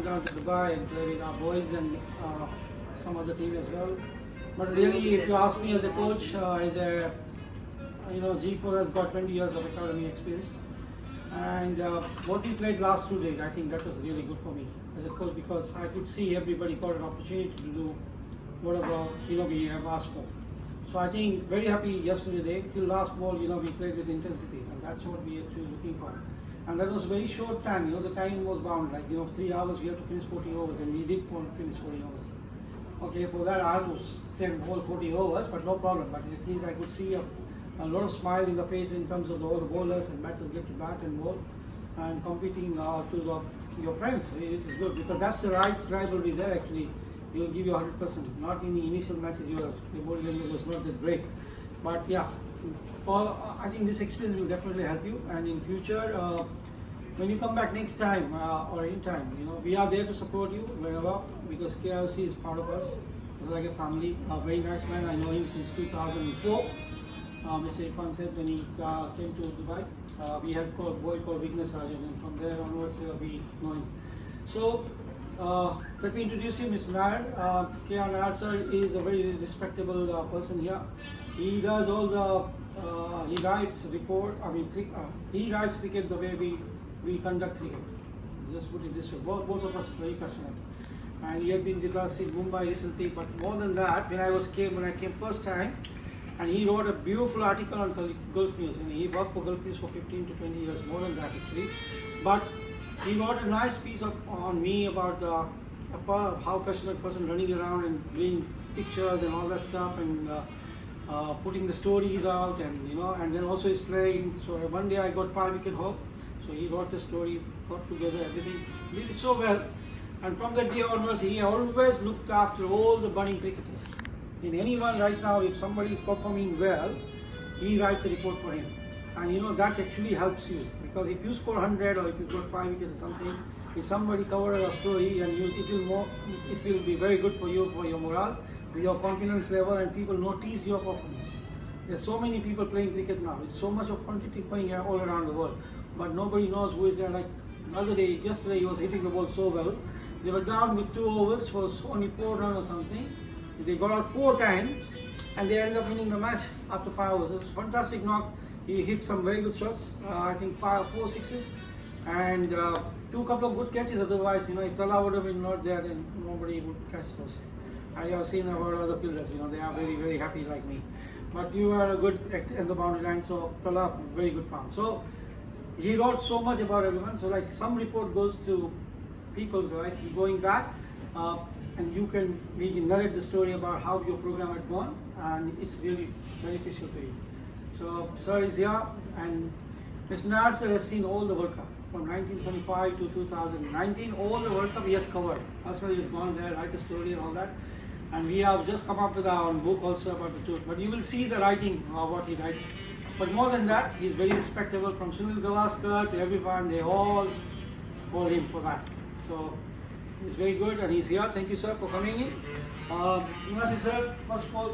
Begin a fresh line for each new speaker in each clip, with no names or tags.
down to Dubai and play with our boys and some other team as well. But really, if you ask me as a coach, as a G4 has got 20 years of academy experience, and what we played last 2 days, I think that was really good for me as a coach because I could see everybody got an opportunity to do whatever we have asked for. So I think very happy yesterday till last ball we played with intensity, and that's what we actually looking for. And that was very short time. The time was bound, like 3 hours we have to finish 40 overs, and we did want to finish 40 overs. Okay, for that I had to stand whole 40 overs, but no problem. But at least I could see a lot of smile in the face in terms of all the bowlers and batters get to bat and bowl and competing to your friends, which is good because that's the right rivalry there actually. He will give you 100%. Not in the initial matches, your bowling language was not that great. But yeah, I think this experience will definitely help you. And in future, when you come back next time or any time, we are there to support you wherever because KIOC is part of us. It's like a family. A very nice man. I know him since 2004. Mr. Irfan said when he came to Dubai, we had a boy called Vignesh Rajan, and from there onwards we know him. So. Let me introduce you, Mr. Nair. K.R. Nair sir is a very respectable person here. He does all the, he writes report, he writes cricket the way we conduct cricket. Just put it this way, both of us very passionate. And he had been with us in Mumbai recently, but more than that, when I came first time, and he wrote a beautiful article on Gulf News, and he worked for Gulf News for 15 to 20 years, more than that actually. But he wrote a nice piece on me about how passionate person running around and doing pictures and all that stuff and putting the stories out and then also he's playing. So one day I got 5-wicket haul. So he wrote the story, got together everything, did it so well. And from that day onwards, he always looked after all the budding cricketers. In anyone right now, if somebody is performing well, he writes a report for him. And that actually helps you because if you score 100 or if you got 5 wickets or something, if somebody covers a story and it will be very good for you, for your morale, your confidence level, and people notice your performance. There's so many people playing cricket now. It's so much of quantity going all around the world, but nobody knows who is there. Like yesterday he was hitting the ball so well. They were down with 2 overs for only 4 runs or something. They got out 4 times and they ended up winning the match after 5 overs. It was a fantastic knock. He hit some very good shots, I think 4 sixes and 2 couple of good catches. Otherwise, if Tala would have been not there, then nobody would catch those. I have seen about other fielders, they are very, very happy like me. But you are a good in the boundary line, so Tala, very good farm. So he wrote so much about everyone. So like some report goes to people, right, going back, and we can narrate the story about how your program had gone, and it's really beneficial to you. So, sir is here, and Mr. Nair sir has seen all the World Cup from 1975 to 2019. All the World Cup he has covered. Also, he has gone there, write a story and all that. And we have just come up with our own book also about the tour. But you will see the writing of what he writes. But more than that, he is very respectable from Sunil Gavaskar to everyone. They all call him for that. So, he's very good, and he's here. Thank you, sir, for coming in. Nasi sir, first of all,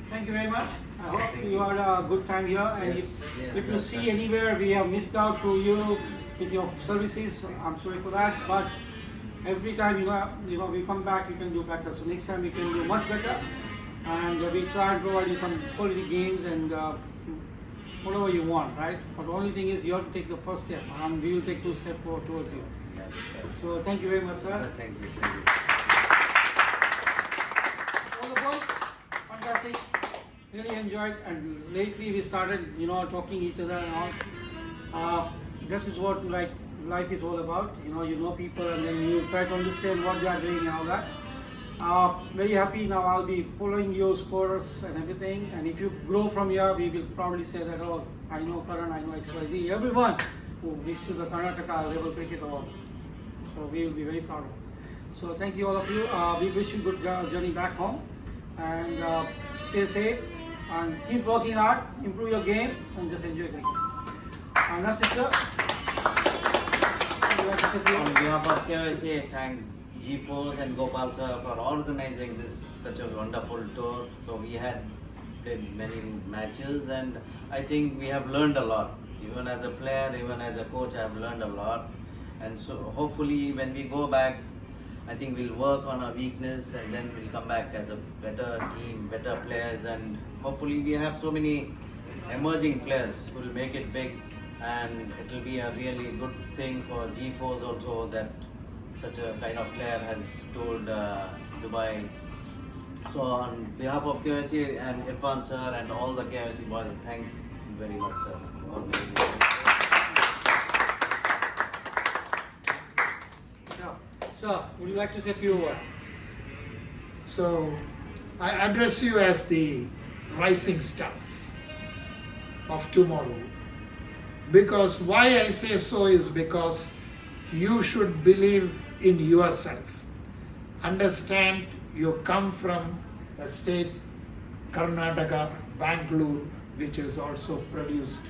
thank you very much. I hope you had a good time here, and if you see anywhere we have missed out to you with your services, I'm sorry for that. But every time we come back, we can do better. So next time we can do much better, and we try and provide you some quality games and whatever you want, right? But the only thing is you have to take the first step, and we will take 2 steps forward towards you.
Yes, sir.
So thank you very much, sir.
Thank you.
All the boys, fantastic. Really enjoyed, and lately we started, talking each other and all. This is what life is all about. You know people, and then you try to understand what they are doing and all that. Very happy now. I'll be following your scores and everything. And if you grow from here, we will probably say that, oh, I know Karan, I know XYZ. Everyone who reached to the Karnataka level cricket award. So we will be very proud of it. So thank you all of you. We wish you good journey back home, and stay safe and keep working hard, improve your game, and just enjoy cricket. And that's it, sir.
On behalf of KIOC, thank G4 and Gopal sir for organizing this such a wonderful tour. So we had played many matches, and I think we have learned a lot. Even as a player, even as a coach, I have learned a lot. And so hopefully when we go back, I think we'll work on our weakness and then we'll come back as a better team, better players, and hopefully we have so many emerging players who will make it big, and it will be a really good thing for G4s also that such a kind of player has told Dubai. So on behalf of KIOC and Irfan sir and all the KIOC boys, thank you very much, sir.
Sir, would you like to say a few words?
So, I address you as the rising stars of tomorrow. Because why I say so is because you should believe in yourself. Understand you come from a state, Karnataka, Bangalore, which has also produced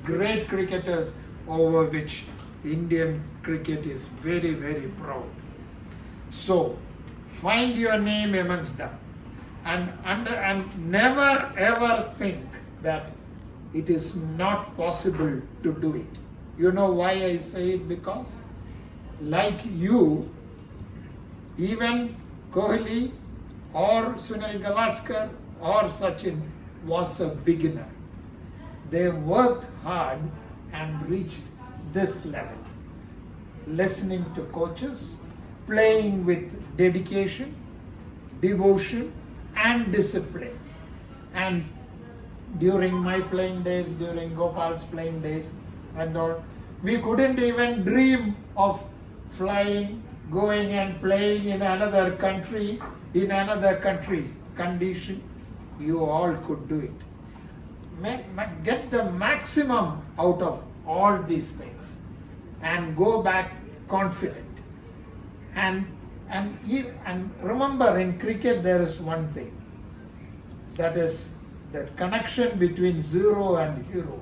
great cricketers over which Indian cricket is very, very proud. So, find your name amongst them and never ever think that it is not possible to do it. You know why I say it? Because like you, even Kohli or Sunil Gavaskar or Sachin was a beginner. They worked hard and reached this level. Listening to coaches, playing with dedication, devotion and discipline. And during my playing days, during Gopal's playing days and all, we couldn't even dream of flying, going and playing in another country, in another country's condition. You all could do it. Get the maximum out of all these things and go back confident. And remember, in cricket there is one thing, that is that connection between zero and hero.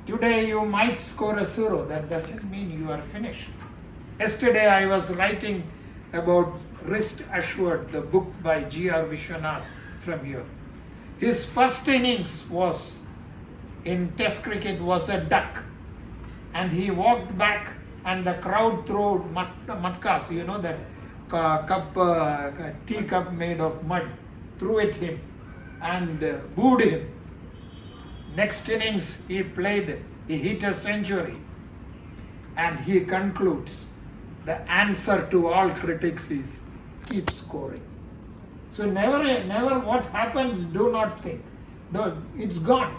Today you might score a zero, that doesn't mean you are finished. Yesterday I was writing about Wrist Assured, the book by G.R. Vishwanath from here. His first innings was in Test cricket was a duck, and he walked back and the crowd threw matkas, you know, that tea cup made of mud, threw at him and booed him. Next innings he hit a century, and he concludes, the answer to all critics is keep scoring. So never what happens, do not think. No, it's gone.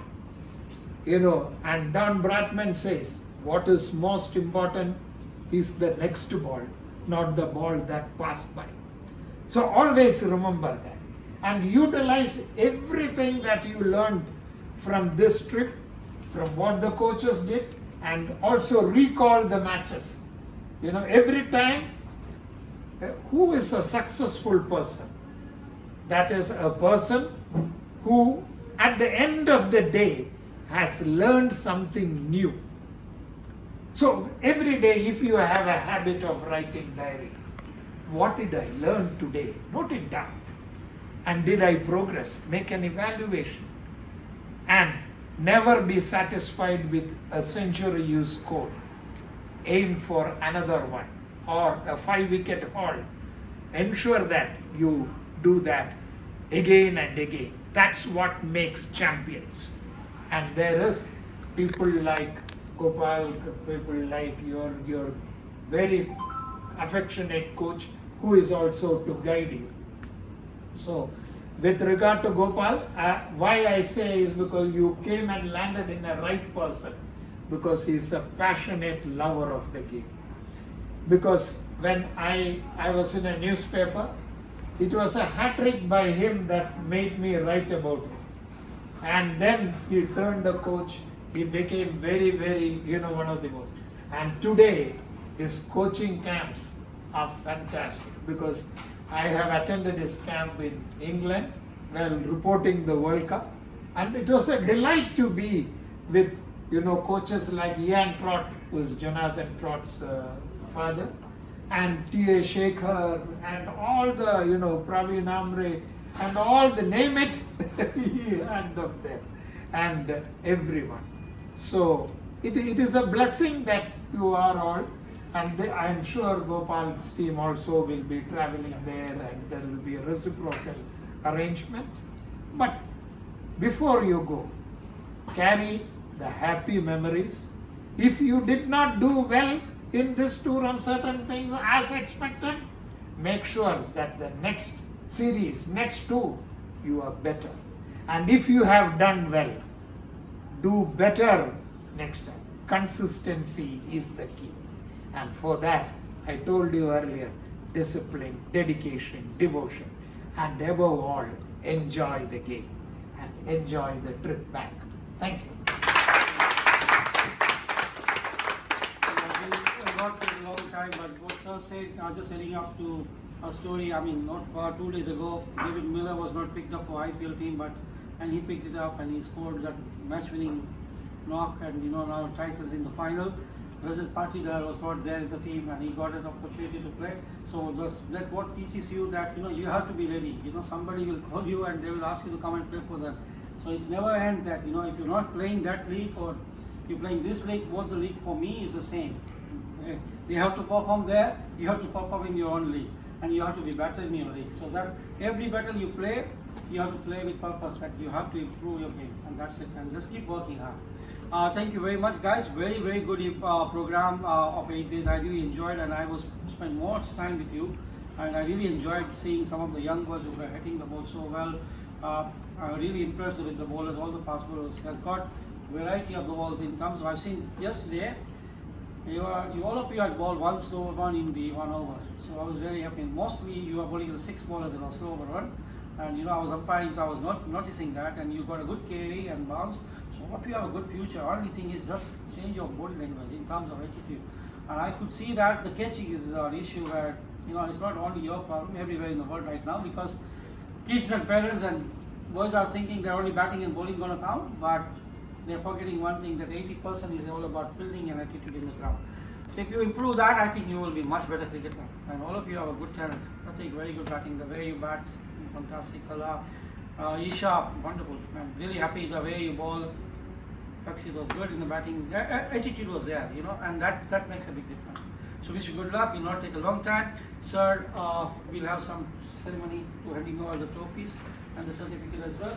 You know, and Don Bradman says, what is most important is the next ball, not the ball that passed by. So always remember that and utilize everything that you learned from this trip, from what the coaches did, and also recall the matches. You know, every time, who is a successful person? That is a person who at the end of the day has learned something new. So every day, if you have a habit of writing diary, what did I learn today? Note it down. And did I progress? Make an evaluation. And never be satisfied with a century you scored. Aim for another one or a 5-wicket haul. Ensure that you do that again and again. That's what makes champions. And there is people like Gopal, people like your very affectionate coach who is also to guide you. So with regard to Gopal, why I say is because you came and landed in a right person, because he is a passionate lover of the game. Because when I was in a newspaper, it was a hat-trick by him that made me write about him. And then he turned the coach, he became very, very, one of the most. And today, his coaching camps are fantastic, because I have attended his camp in England while reporting the World Cup. And it was a delight to be with, coaches like Ian Trott, who is Jonathan Trott's father, and T.A. Shekhar, and all the, Praveen Amre, and all the name it, he had them there, and everyone. So it is a blessing that you are all, And I am sure Gopal's team also will be traveling there, and there will be a reciprocal arrangement. But before you go, carry the happy memories. If you did not do well in this tour on certain things as expected, make sure that the next series, next tour, you are better. And if you have done well, do better next time. Consistency is the key. And for that, I told you earlier, discipline, dedication, devotion, and above all, enjoy the game and enjoy the trip back. Thank you.
Not for a long time, but what Sir said, just heading up to a story, I mean, not for 2 days ago, David Miller was not picked up for IPL team, and he picked it up and he scored that match-winning knock, and now Titans in the final. Rajat Patidar was not there in the team, and he got an opportunity to play. So that what teaches you that you have to be ready. Somebody will call you and they will ask you to come and play for them. So it's never end that if you're not playing that league or you're playing this league, both the league for me is the same. You have to perform there, you have to perform in your own league, and you have to be better in your league. So that every battle you play, you have to play with purpose, that you have to improve your game, and that's it. And just keep working hard. Thank you very much, guys. Very, very good program of 8 days. I really enjoyed, and I was spend more time with you, and I really enjoyed seeing some of the young boys who were hitting the ball so well. I'm really impressed with the bowlers. All the fast bowlers has got variety of the balls in terms of, I've seen yesterday. All of you had ball one slow run in the 1 over, so I was very happy. Mostly you are bowling the 6 bowlers in a slow over run, and I was umpiring, so I was not noticing that. And you got a good carry and bounce. So all of you have a good future. Only thing is just change your body language in terms of attitude. And I could see that the catching is an issue where it's not only your problem, everywhere in the world right now, because kids and parents and boys are thinking they're only batting and bowling going to count, but they're forgetting one thing, that 80% is all about fielding and attitude in the ground. So if you improve that, I think you will be much better cricketer. And all of you have a good talent. I think very good batting. The way you bat, fantastic. Isha, wonderful. I'm really happy the way you bowl. Pakshi was good in the batting. Attitude was there, and that makes a big difference. So wish you good luck. It will not take a long time. Sir, we'll have some ceremony to handing over the trophies and the certificate as well.